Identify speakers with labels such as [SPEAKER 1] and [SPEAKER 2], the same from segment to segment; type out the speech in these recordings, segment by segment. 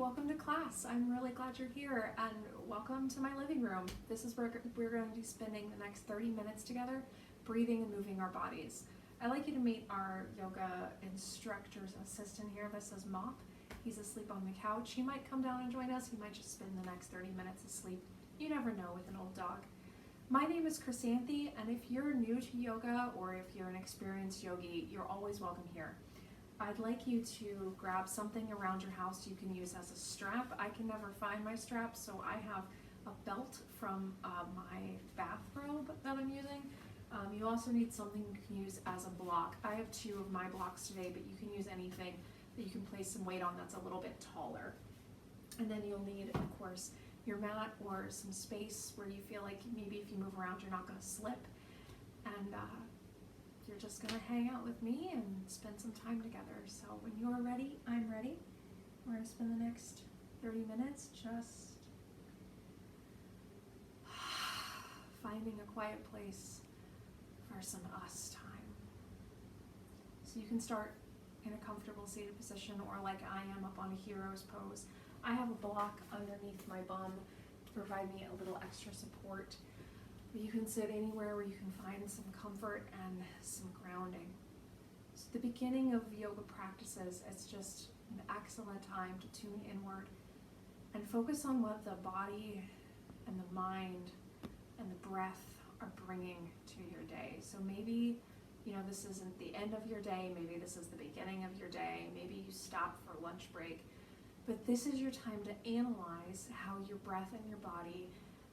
[SPEAKER 1] welcome to class. I'm really glad you're here, and welcome to my living room. This is where we're going to be spending the next 30 minutes together, breathing and moving our bodies. I'd like you to meet our yoga instructor's assistant here. This is Mop. He's asleep on the couch. He might come down and join us. He might just spend the next 30 minutes asleep. You never know with an old dog. My name is Chrysanthi, and if you're new to yoga or if you're an experienced yogi, you're always welcome here. I'd like you to grab something around your house you can use as a strap. I can never find my strap, so I have a belt from my bathrobe that I'm using. You also need something you can use as a block. I have 2 of my blocks today, but you can use anything that you can place some weight on that's a little bit taller. And then you'll need, of course, your mat or some space where you feel like maybe if you move around you're not going to slip. And you're just going to hang out with me and spend some time together. So when you're ready, I'm ready. We're going to spend the next 30 minutes just finding a quiet place for some us time. So you can start in a comfortable seated position, or like I am, up on a hero's pose. I have a block underneath my bum to provide me a little extra support. But you can sit anywhere where you can find some comfort and some grounding. So the beginning of yoga practices, it's just an excellent time to tune inward and focus on what the body and the mind and the breath are bringing to your day. So maybe, this isn't the end of your day, maybe this is the beginning of your day, maybe you stop for lunch break, but this is your time to analyze how your breath and your body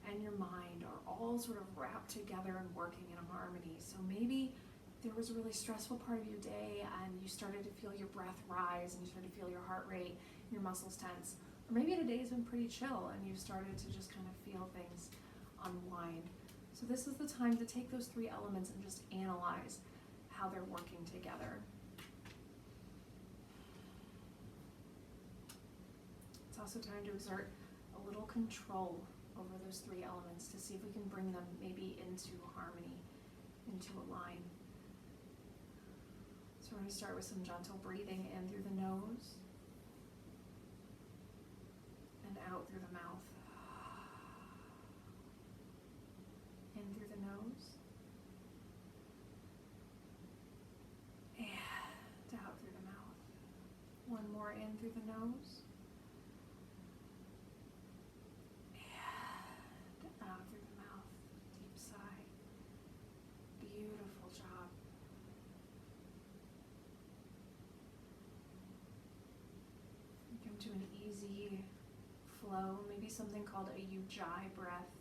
[SPEAKER 1] and your mind are all sort of wrapped together and working in harmony. So maybe there was a really stressful part of your day and you started to feel your breath rise and you started to feel your heart rate, your muscles tense. Or maybe the day's been pretty chill and you've started to just kind of feel things unwind. So this is the time to take those 3 elements and just analyze how they're working together. It's also time to exert a little control over those 3 elements to see if we can bring them maybe into harmony, into a line. So we're going to start with some gentle breathing in through the nose and out through the mouth. In through the nose and out through the mouth. One more in through the nose. Out through the mouth. Deep sigh. Beautiful job. Come to an easy flow, maybe something called a ujjayi breath.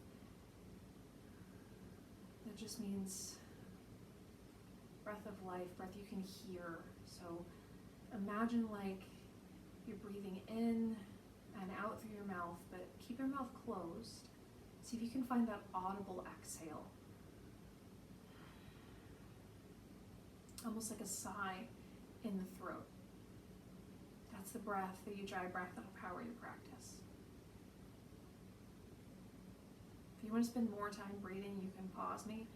[SPEAKER 1] That just means breath of life, breath you can hear. So imagine like you're breathing in and out through your mouth, but keep your mouth closed. See if you can find that audible exhale. Almost like a sigh in the throat. That's the breath, the ujjayi breath that'll power your practice. If you want to spend more time breathing, you can pause me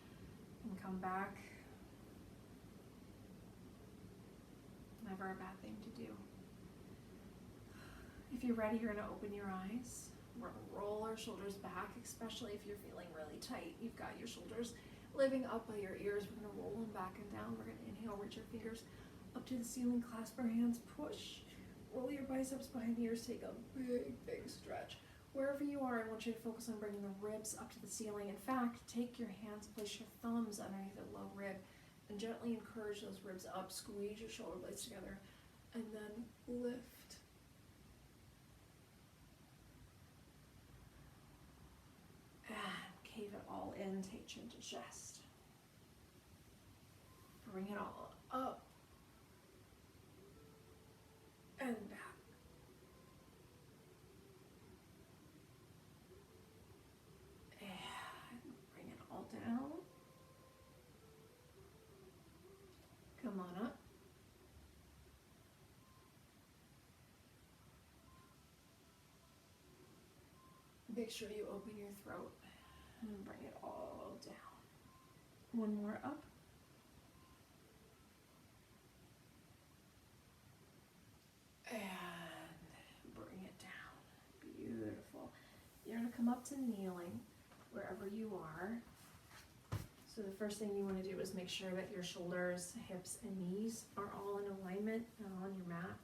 [SPEAKER 1] and come back. Never a bad thing to do. If you're ready, you're going to open your eyes. We're going to roll our shoulders back, especially if you're feeling really tight. You've got your shoulders living up by your ears. We're going to roll them back and down. We're going to inhale, reach your fingers up to the ceiling, clasp our hands, push. Roll your biceps behind the ears, take a big, big stretch. Wherever you are, I want you to focus on bringing the ribs up to the ceiling. In fact, take your hands, place your thumbs underneath the low rib, and gently encourage those ribs up. Squeeze your shoulder blades together, and then lift. And cave it all in, take chin to chest. Bring it all up and back. Down. Come on up. Make sure you open your throat and bring it all down. One more up. And bring it down. come up to kneeling wherever you are. So the first thing you want to do is make sure that your shoulders, hips, and knees are all in alignment on your mat.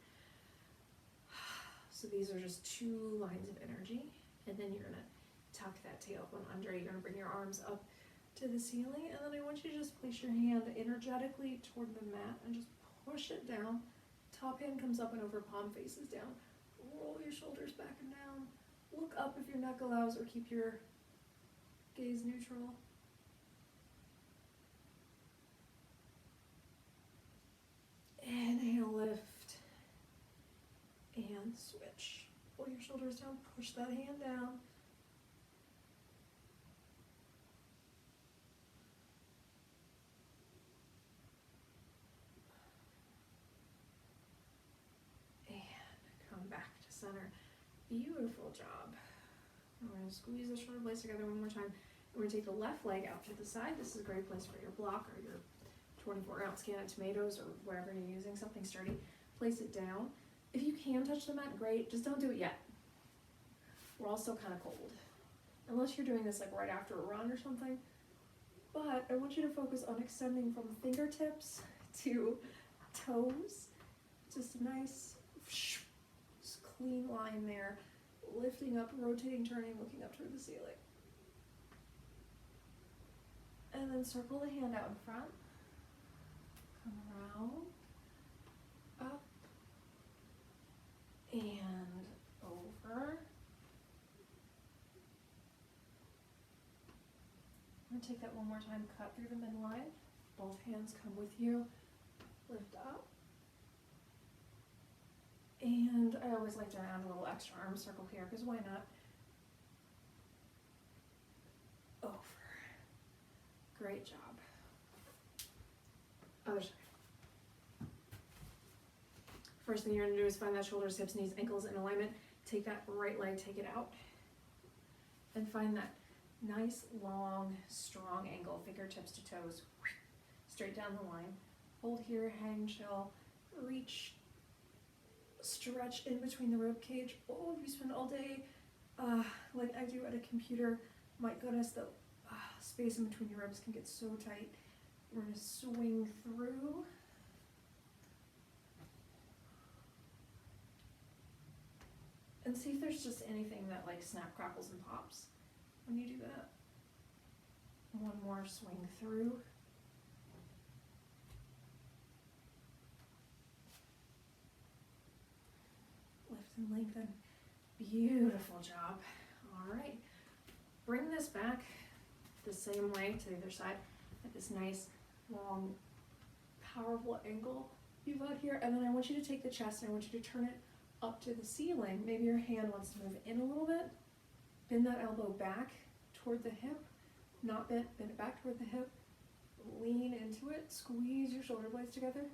[SPEAKER 1] So these are just 2 lines of energy. And then you're gonna tuck that tailbone under. You're gonna bring your arms up to the ceiling, and then I want you to just place your hand energetically toward the mat and just push it down. Top hand comes up and over, palm faces down. Roll your shoulders back and down. Look up if your neck allows, or keep your gaze neutral. Inhale, lift, and switch. Pull your shoulders down, push that hand down. And come back to center. Beautiful job. We're going to squeeze the shoulder blades together one more time. We're going to take the left leg out to the side. This is a great place for your block or your 24-ounce can of tomatoes or whatever you're using, something sturdy. Place it down. If you can touch the mat, great. Just don't do it yet. We're all still kind of cold. Unless you're doing this like right after a run or something. But I want you to focus on extending from fingertips to toes. Just a nice clean line there. Lifting up, rotating, turning, looking up toward the ceiling. And then circle the hand out in front. Come around, up, and over. I'm going to take that one more time, cut through the midline. Both hands come with you. Lift up. And I always like to add a little extra arm circle here, because why not? Over. Great job. Other side. First thing you're going to do is find that shoulders, hips, knees, ankles in alignment. Take that right leg, take it out. And find that nice, long, strong angle, fingertips to toes. Straight down the line. Hold here, hang, chill, reach, stretch in between the rib cage. Oh, if you spend all day like I do at a computer, my goodness, the space in between your ribs can get so tight. We're going to swing through. And see if there's just anything that like snap, crackles, and pops when you do that. One more swing through. Lift and lengthen. Beautiful job. All right. Bring this back the same way to the other side at this nice, long, powerful angle you've got here. And then I want you to take the chest and I want you to turn it up to the ceiling. Maybe your hand wants to move in a little bit. Bend that elbow back toward the hip. Not bent, bend it back toward the hip. Lean into it. Squeeze your shoulder blades together.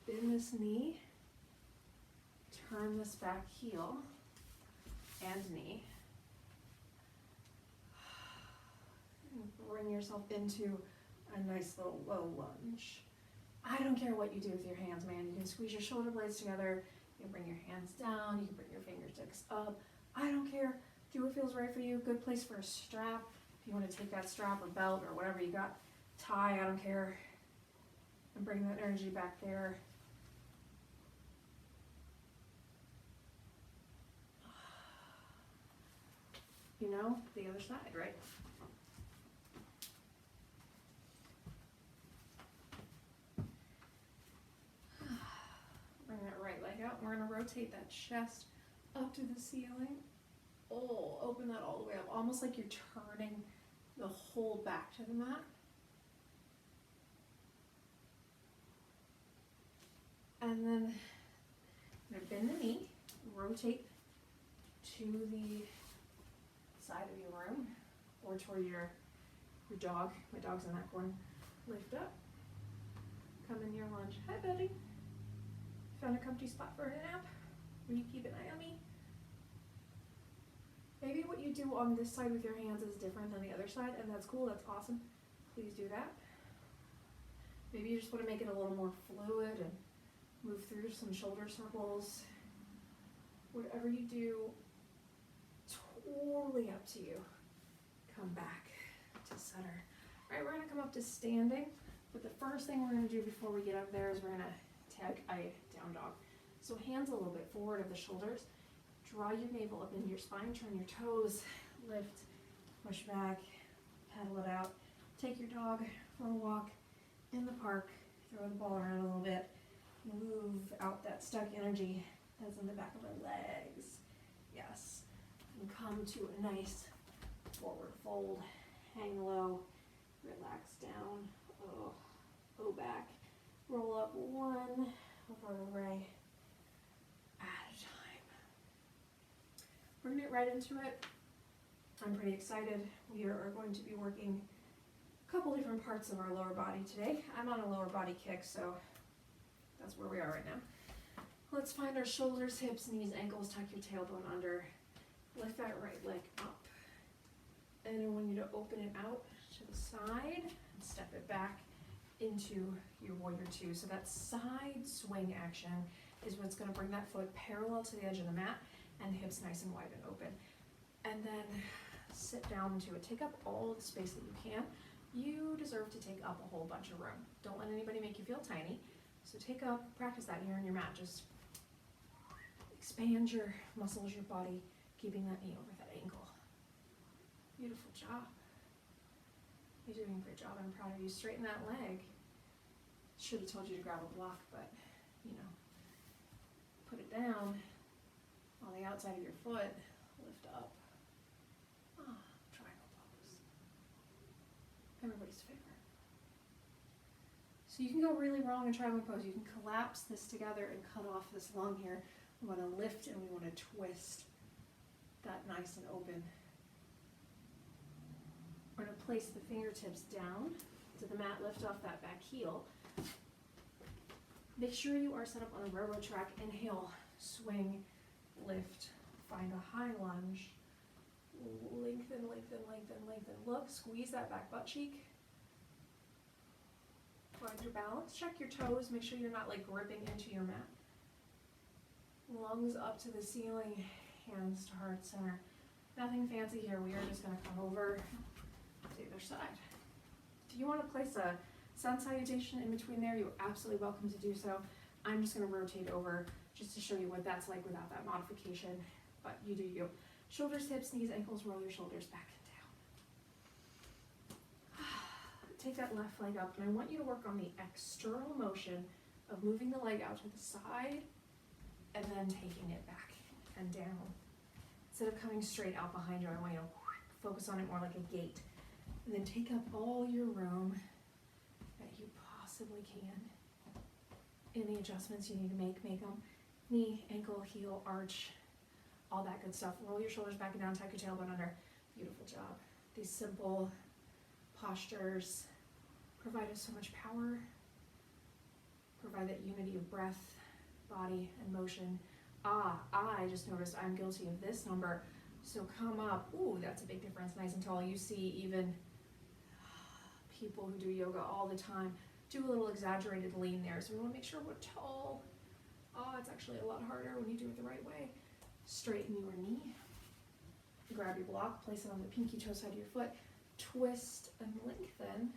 [SPEAKER 1] Bend this knee. Turn this back heel and knee. And bring yourself into a nice little low lunge. I don't care what you do with your hands, man. You can squeeze your shoulder blades together. You can bring your hands down. You can bring your fingertips up. I don't care. Do what feels right for you. Good place for a strap. If you want to take that strap or belt or whatever you got, tie, I don't care. And bring that energy back there. You know, the other side, right? Bring that right leg out. We're going to rotate that chest up to the ceiling. Oh, open that all the way up. Almost like you're turning the whole back to the mat. And then I'm going to bend the knee, rotate to the side of your room or toward your dog. My dog's in that corner. Lift up. Come in your lunge. Hi, buddy. Found a comfy spot for a nap? Will you keep an eye on me? Maybe what you do on this side with your hands is different than the other side, and that's cool, that's awesome. Please do that. Maybe you just want to make it a little more fluid and move through some shoulder circles. Whatever you do, totally up to you. Come back to center. All right, we're gonna come up to standing, but the first thing we're gonna do before we get up there is we're gonna take a down dog. So hands a little bit forward of the shoulders. Draw your navel up into your spine, turn your toes, lift, push back, pedal it out. Take your dog for a walk in the park, throw the ball around a little bit, move out that stuck energy that's in the back of our legs. Yes. And come to a nice forward fold, hang low, relax down, oh back, roll up one vertebrae at a time. We're gonna get right into it. I'm pretty excited. We are going to be working a couple different parts of our lower body today. I'm on a lower body kick, so that's where we are right now. Let's find our shoulders, hips, knees, ankles, tuck your tailbone under. Lift that right leg up. And I want you to open it out to the side and step it back into your warrior two. So that side swing action is what's gonna bring that foot parallel to the edge of the mat and hips nice and wide and open. And then sit down into it. Take up all the space that you can. You deserve to take up a whole bunch of room. Don't let anybody make you feel tiny. So practice that here on your mat. Just expand your muscles, your body, keeping that knee over that ankle. Beautiful job. You're doing a great job. I'm proud of you. Straighten that leg. Should have told you to grab a block, but put it down on the outside of your foot. Lift up. Triangle pose. Everybody's favorite. So you can go really wrong in triangle pose. You can collapse this together and cut off this lung here. We want to lift and we want to twist that nice and open. We're going to place the fingertips down to the mat, lift off that back heel. Make sure you are set up on a railroad track. Inhale, swing, lift, find a high lunge. Lengthen, lengthen, lengthen, lengthen. Look, squeeze that back butt cheek. Find your balance. Check your toes. Make sure you're not like gripping into your mat. Lungs up to the ceiling, hands to heart center. Nothing fancy here. We are just going to come over to the other side. If you want to place a sun salutation in between there, you're absolutely welcome to do so. I'm just going to rotate over just to show you what that's like without that modification, but you do you. Shoulders, hips, knees, ankles, roll your shoulders back and down. Take that left leg up, and I want you to work on the external motion of moving the leg out to the side and then taking it back and down. Instead of coming straight out behind you, I want you to focus on it more like a gate. And then take up all your room that you possibly can. Any adjustments you need to make them. Knee, ankle, heel, arch, all that good stuff. Roll your shoulders back and down, tuck your tailbone under. Beautiful job. These simple postures provide us so much power, provide that unity of breath, body, and motion. I just noticed I'm guilty of this number. So come up. Ooh, that's a big difference. Nice and tall. You see even people who do yoga all the time do a little exaggerated lean there. So we want to make sure we're tall. It's actually a lot harder when you do it the right way. Straighten your knee. Grab your block, place it on the pinky toe side of your foot. Twist and lengthen.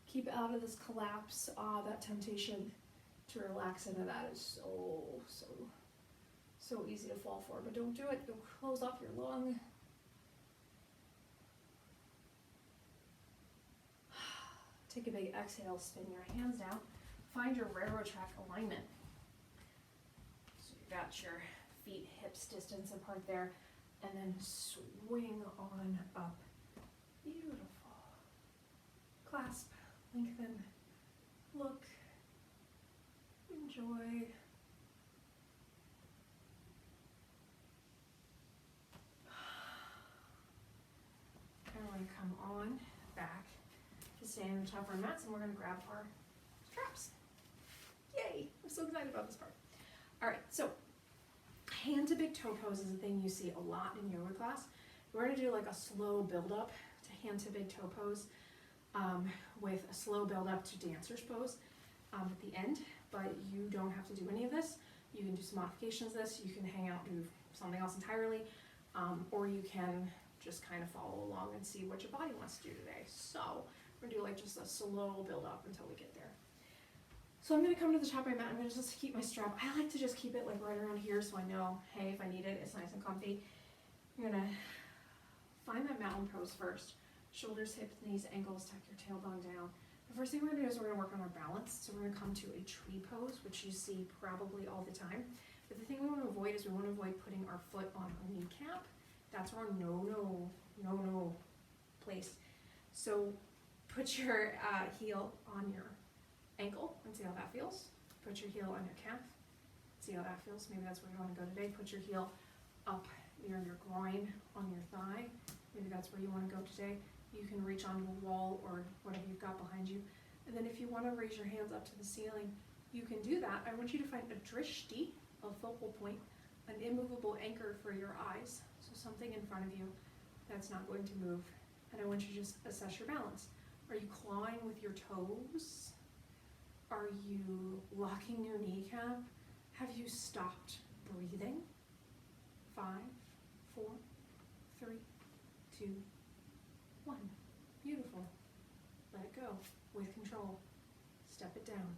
[SPEAKER 1] Keep out of this collapse. That temptation to relax into that is so easy to fall for, but don't do it. You'll close off your lung. Take a big exhale, spin your hands down. Find your railroad track alignment. So you've got your feet hips distance apart there, and then swing on up. Beautiful. Clasp, lengthen, look, enjoy. And we're going to come on back to stand on the top of our mats, and we're going to grab our straps. Yay! I'm so excited about this part. All right, so hand to big toe pose is a thing you see a lot in yoga class. We're going to do like a slow build up to hand to big toe pose with a slow build up to dancer's pose at the end, but you don't have to do any of this. You can do some modifications of this, you can hang out and do something else entirely, or you can just kind of follow along and see what your body wants to do today. So we're gonna do like just a slow build up until we get there. So I'm gonna come to the top of my mat, I'm gonna just keep my strap. I like to just keep it like right around here so I know, hey, if I need it, it's nice and comfy. You're gonna find that mountain pose first. Shoulders, hips, knees, ankles, tuck your tailbone down. The first thing we're gonna do is we're gonna work on our balance. So we're gonna come to a tree pose, which you see probably all the time. But the thing we wanna avoid is we wanna avoid putting our foot on our kneecap. That's our no place. So put your heel on your ankle and see how that feels. Put your heel on your calf, see how that feels. Maybe that's where you wanna go today. Put your heel up near your groin on your thigh. Maybe that's where you wanna go today. You can reach onto a wall or whatever you've got behind you. And then if you wanna raise your hands up to the ceiling, you can do that. I want you to find a drishti, a focal point, an immovable anchor for your eyes. So something in front of you that's not going to move. And I want you to just assess your balance. Are you clawing with your toes? Are you locking your kneecap? Have you stopped breathing? 5, 4, 3, 2, 1. Beautiful. Let it go with control. Step it down.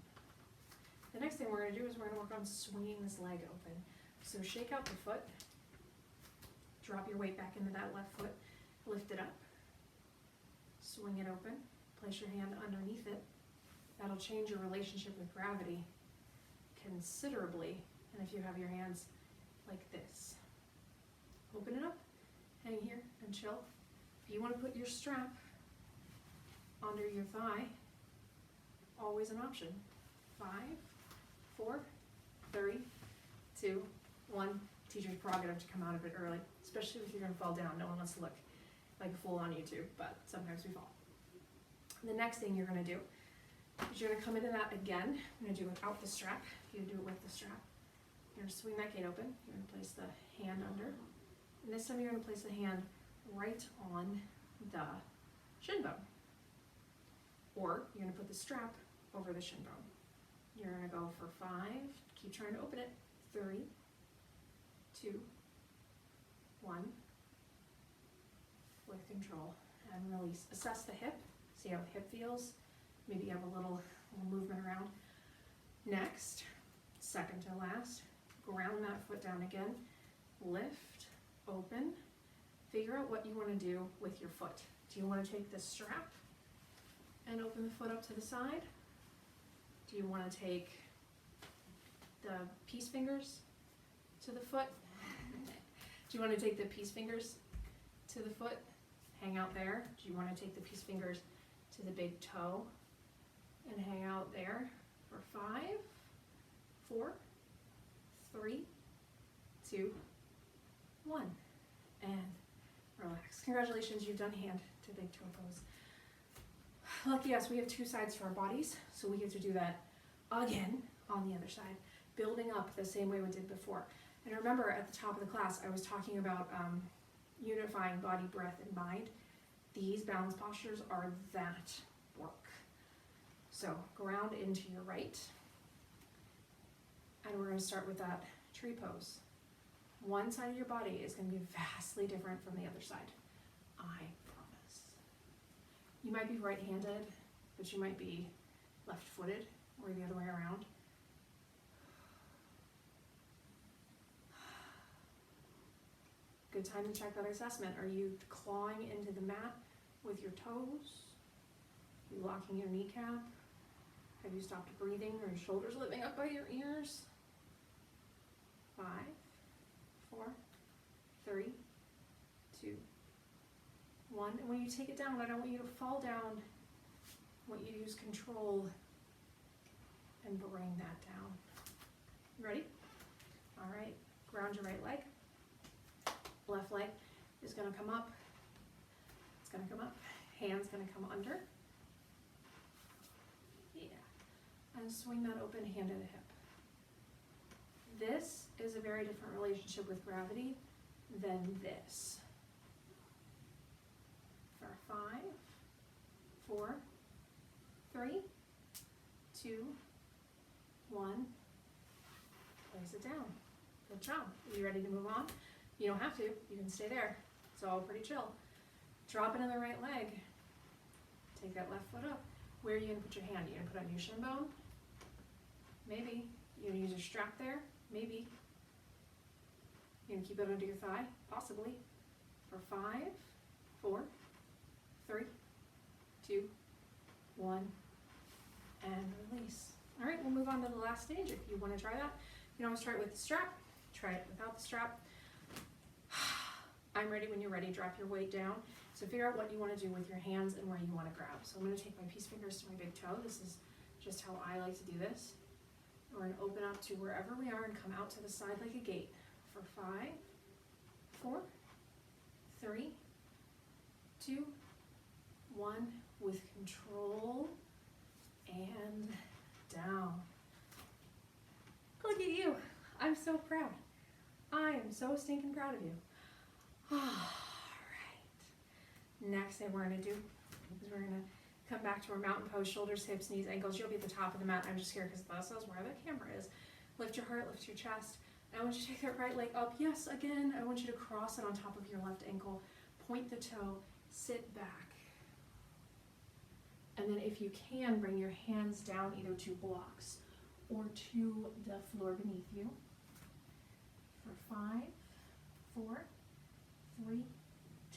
[SPEAKER 1] The next thing we're going to do is we're going to work on swinging this leg open. So shake out the foot. Drop your weight back into that left foot. Lift it up. Swing it open. Place your hand underneath it. That'll change your relationship with gravity considerably. And if you have your hands like this. Open it up. Hang here and chill. If you want to put your strap under your thigh, always an option. 5, 4, 3, 2, 1. Teacher's prerogative to come out of it early, especially if you're going to fall down. No one wants to look like a fool on YouTube, but sometimes we fall. The next thing you're going to do is you're going to come into that again. You're going to do it without the strap. You're going to do it with the strap. You're going to swing that gate open. You're going to place the hand under. And this time you're going to place the hand right on the shin bone. Or you're going to put the strap over the shin bone. You're going to go for 5. Keep trying to open it. 3, 2, 1. With control and release. Assess the hip. See how the hip feels. Maybe you have a little movement around. Next, second to last, ground that foot down again. Lift, open. Figure out what you want to do with your foot. Do you want to take the strap and open the foot up to the side? Do you want to take the peace fingers to the foot? Do you want to take the peace fingers to the foot? Hang out there. Do you want to take the peace fingers to the big toe and hang out there for 5, 4, 3, 2, 1. And relax. Congratulations, you've done hand to big toe pose. Lucky us, we have 2 sides to our bodies, so we get to do that again on the other side, building up the same way we did before. And remember, at the top of the class, I was talking about unifying body, breath, and mind. These balance postures are that work. So ground into your right, and we're going to start with that tree pose. One side of your body is going to be vastly different from the other side. I promise. You might be right-handed, but you might be left-footed, or the other way around. Good time to check that assessment. Are you clawing into the mat with your toes? Are you locking your kneecap? Have you stopped breathing? Are your shoulders lifting up by your ears? 5, 4, 3, 2, 1. And when you take it down, I don't want you to fall down. I want you to use control and bring that down. Ready? All right. Ground your right leg. Left leg is going to come up. It's going to come up. Hand's going to come under. Yeah. And swing that open hand to the hip. This is a very different relationship with gravity than this. For 5, 4, 3, 2, 1. Place place it down. Good job. Are you ready to move on? You don't have to, you can stay there. It's all pretty chill. Drop into the right leg. Take that left foot up. Where are you gonna put your hand? You gonna put it on your shin bone? Maybe. You gonna use your strap there? Maybe. You gonna keep it under your thigh? Possibly. For 5, 4, 3, 2, 1, and release. All right, we'll move on to the last stage. If you want to try that, you can always try it with the strap. Try it without the strap. I'm ready when you're ready. Drop your weight down. So figure out what you want to do with your hands and where you want to grab. So I'm going to take my peace fingers to my big toe. This is just how I like to do this. We're going to open up to wherever we are and come out to the side like a gate for 5, 4, 3, 2, 1, with control, and down. Look at you. I'm so proud. I am so stinking proud of you. All right. Next thing we're going to do is we're going to come back to our mountain pose, shoulders, hips, knees, ankles. You'll be at the top of the mat. I'm just here because this is where the camera is. Lift your heart, lift your chest. I want you to take that right leg up. Yes, again, I want you to cross it on top of your left ankle. Point the toe, sit back. And then if you can, bring your hands down either to blocks or to the floor beneath you. For 5, 4, 3,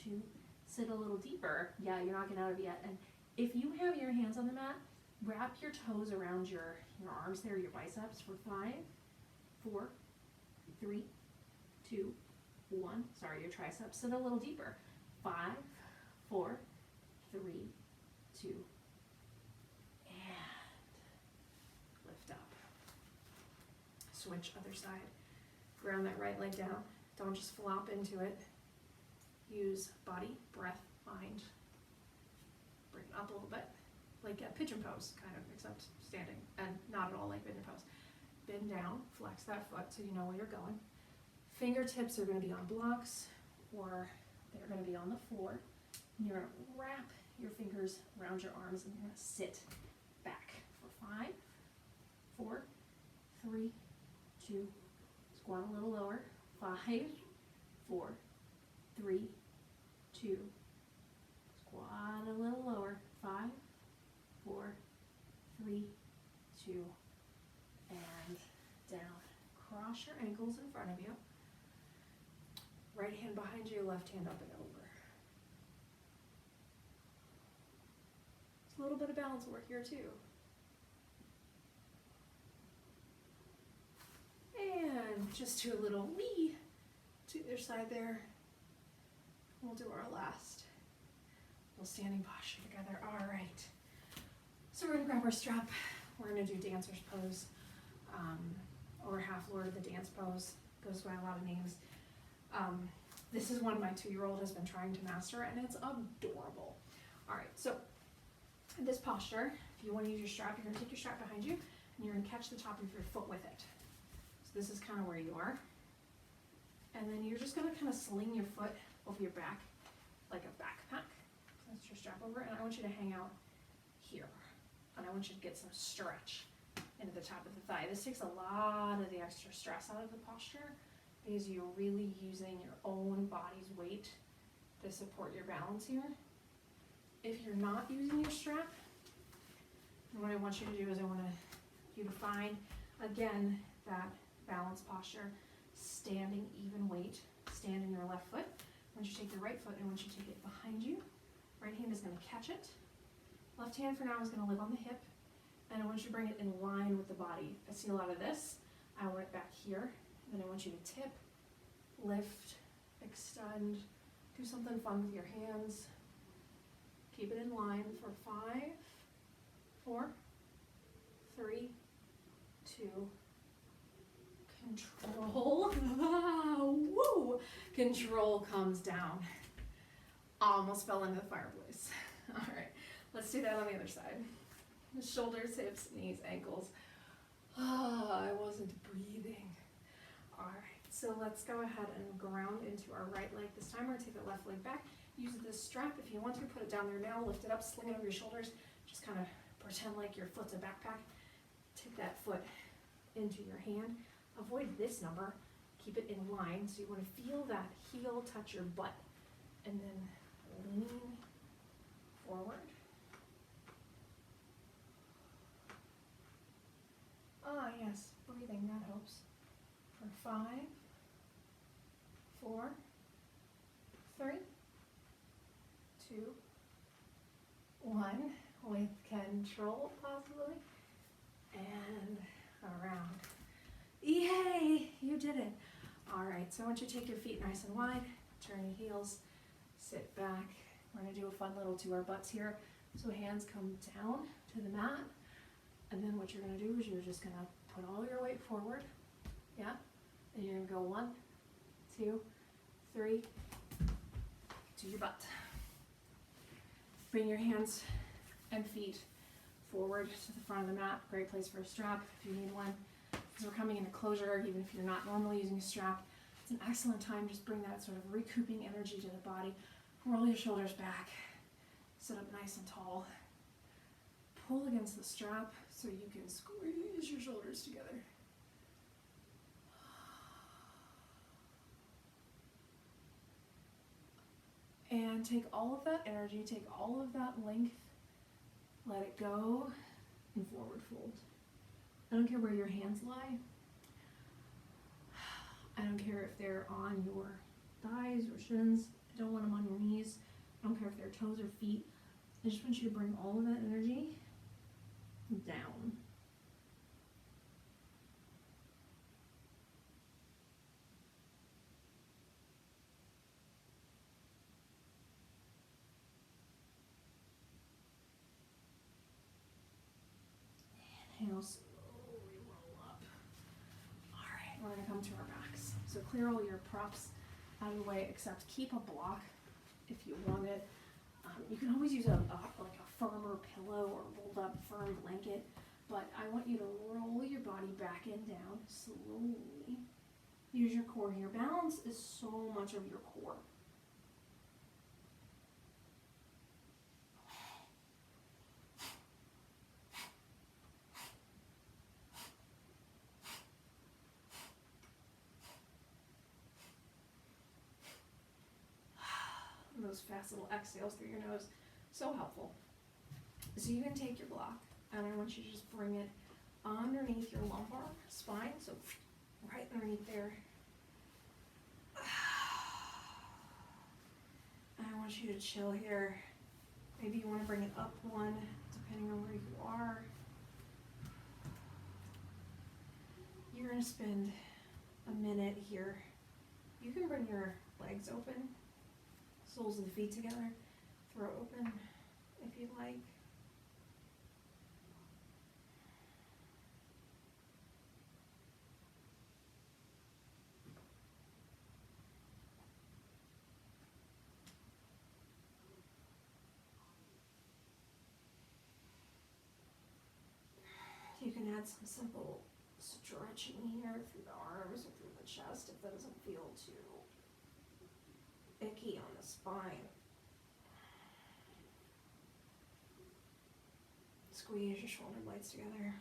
[SPEAKER 1] 2, sit a little deeper. Yeah, you're not getting out of it yet. And if you have your hands on the mat, wrap your toes around your arms there, your biceps for 5, 4, 3, 2, 1. Sorry, your triceps. Sit a little deeper. 5, 4, 3, 2, and lift up. Switch other side. Ground that right leg down. Don't just flop into it. Use body, breath, mind. Bring it up a little bit. Like a pigeon pose, kind of, except standing, and not at all like pigeon pose. Bend down, flex that foot so you know where you're going. Fingertips are going to be on blocks, or they're going to be on the floor. And you're going to wrap your fingers around your arms, and you're going to sit back for 5, 4, 3, 2, squat a little lower. 5, 4, 3, 2, squat a little lower. 5, 4, 3, 2, and down. Cross your ankles in front of you. Right hand behind you, left hand up and over. It's a little bit of balance work here too. And just do a little wee to either side there. We'll do our last little standing posture together. All right. So we're gonna grab our strap. We're gonna do dancer's pose, or half Lord of the Dance pose. Goes by a lot of names. This is one my 2-year-old has been trying to master, and it's adorable. All right, so in this posture, if you want to use your strap, you're gonna take your strap behind you, and you're gonna catch the top of your foot with it. So this is kind of where you are. And then you're just gonna kind of sling your foot over your back like a backpack. So that's your strap over, and I want you to hang out here. And I want you to get some stretch into the top of the thigh. This takes a lot of the extra stress out of the posture because you're really using your own body's weight to support your balance here. If you're not using your strap, what I want you to do is I want you to find, again, that balance posture, standing even weight, stand in your left foot. I want you to take your right foot and I want you to take it behind you. Right hand is going to catch it. Left hand for now is going to live on the hip, and I want you to bring it in line with the body. I see a lot of this. I want it back here, and then I want you to tip, lift, extend, do something fun with your hands. Keep it in line for 5, 4, 3, 2, control. Woo! Control comes down. Almost fell into the fireplace. All right. Let's do that on the other side. Shoulders, hips, knees, ankles. I wasn't breathing. All right, so let's go ahead and ground into our right leg. This time we're gonna take the left leg back. Use this strap if you want to. Put it down there now. Lift it up, sling it over your shoulders. Just kind of pretend like your foot's a backpack. Take that foot into your hand. avoid this number, keep it in line, so you want to feel that heel touch your butt, and then lean forward. Ah, yes, breathing, that helps. For 5, 4, 3, 2, 1, with control possibly, and around. Yay, you did it. All right, so I want you to take your feet nice and wide, turn your heels, sit back. We're gonna do a fun little to our butts here. So hands come down to the mat, and then what you're gonna do is you're just gonna put all your weight forward, yeah? And you're gonna go 1, 2, 3, to your butt. Bring your hands and feet forward to the front of the mat. Great place for a strap if you need one. Because we're coming into closure, even if you're not normally using a strap, it's an excellent time. Just bring that sort of recouping energy to the body. Roll your shoulders back. Sit up nice and tall. Pull against the strap so you can squeeze your shoulders together. And take all of that energy, take all of that length, let it go, and forward fold. I don't care where your hands lie. I don't care if they're on your thighs or shins. I don't want them on your knees. I don't care if they're toes or feet. I just want you to bring all of that energy down. Inhale, slowly roll up. All right, we're gonna come to our backs. So clear all your props out of the way, except keep a block if you want it. You can always use like a firmer pillow or rolled up firm blanket, but I want you to roll your body back and down slowly. Use your core here. Balance is so much of your core. Those fast little exhales through your nose, so helpful. So you can take your block, and I want you to just bring it underneath your lumbar spine, so right underneath there. And I want you to chill here. Maybe you want to bring it up 1, depending on where you are. You're going to spend a minute here. You can bring your legs open, soles of the feet together, throat open if you'd like. You can add some simple stretching here through the arms or through the chest if that doesn't feel too icky on the spine. Squeeze your shoulder blades together.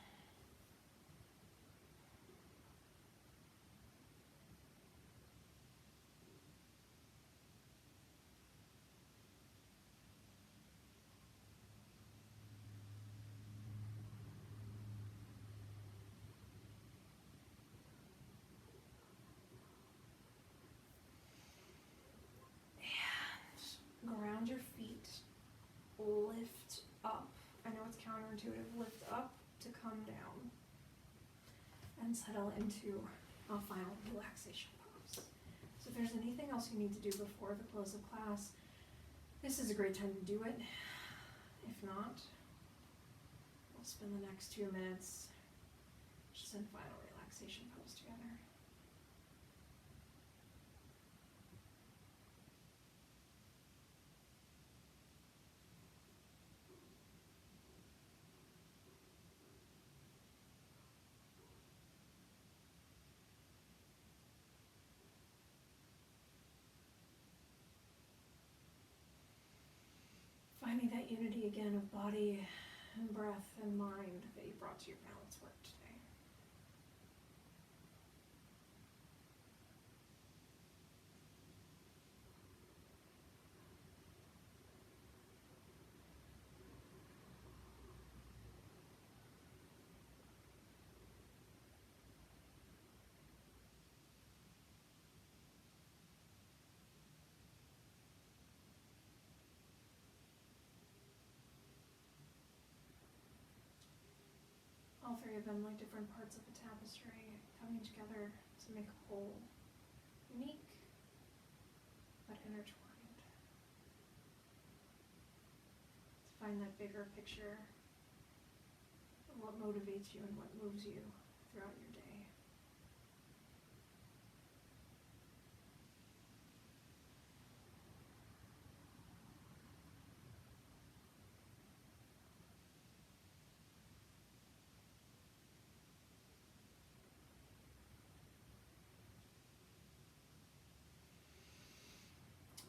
[SPEAKER 1] Ground your feet, lift up. I know it's counterintuitive, lift up to come down and settle into a final relaxation pose. So if there's anything else you need to do before the close of class, this is a great time to do it. If not, we'll spend the next 2 minutes just in final relaxation pose together. Finding that unity again of body and breath and mind that you brought to your balance work today. all three of them like different parts of a tapestry coming together to make a whole, unique but intertwined. To find that bigger picture of what motivates you and what moves you throughout your day.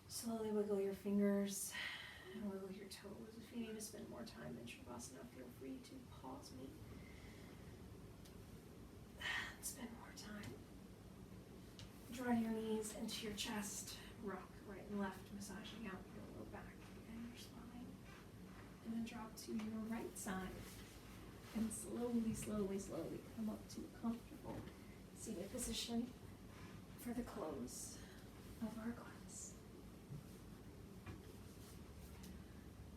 [SPEAKER 1] Slowly wiggle your fingers and wiggle your toes. If you need to spend more time in Shavasana, feel free to pause me and spend more time. Draw your knees into your chest, rock right and left, massaging out your low back and your spine. And then drop to your right side and slowly, slowly, slowly come up to a comfortable seated position for the close of our class.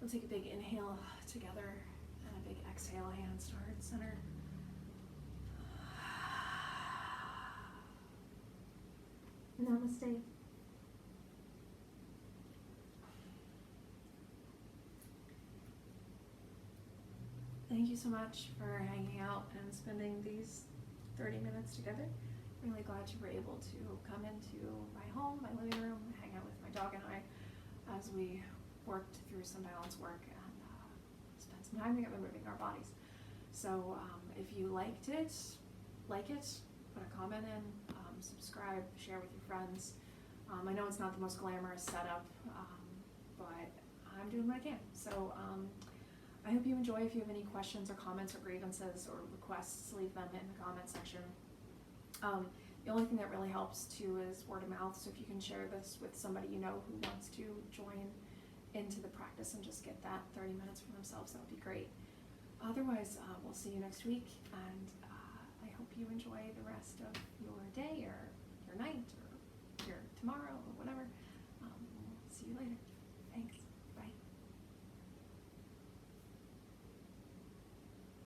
[SPEAKER 1] We'll take a big inhale together and a big exhale, hands to heart center. Namaste. Thank you so much for hanging out and spending these 30 minutes together. I'm really glad you were able to come into my home, my living room, hang out with my dog and I as we worked through some balance work and spent some time together moving our bodies. So if you liked it, like it, put a comment in, subscribe, share with your friends. I know it's not the most glamorous setup, but I'm doing what I can. So I hope you enjoy. If you have any questions or comments or grievances or requests, leave them in the comment section. The only thing that really helps too is word of mouth. So if you can share this with somebody you know who wants to join into the practice and just get that 30 minutes for themselves, that would be great. Otherwise, we'll see you next week, and I hope you enjoy the rest of your day or your night or your tomorrow or whatever. We'll see you later.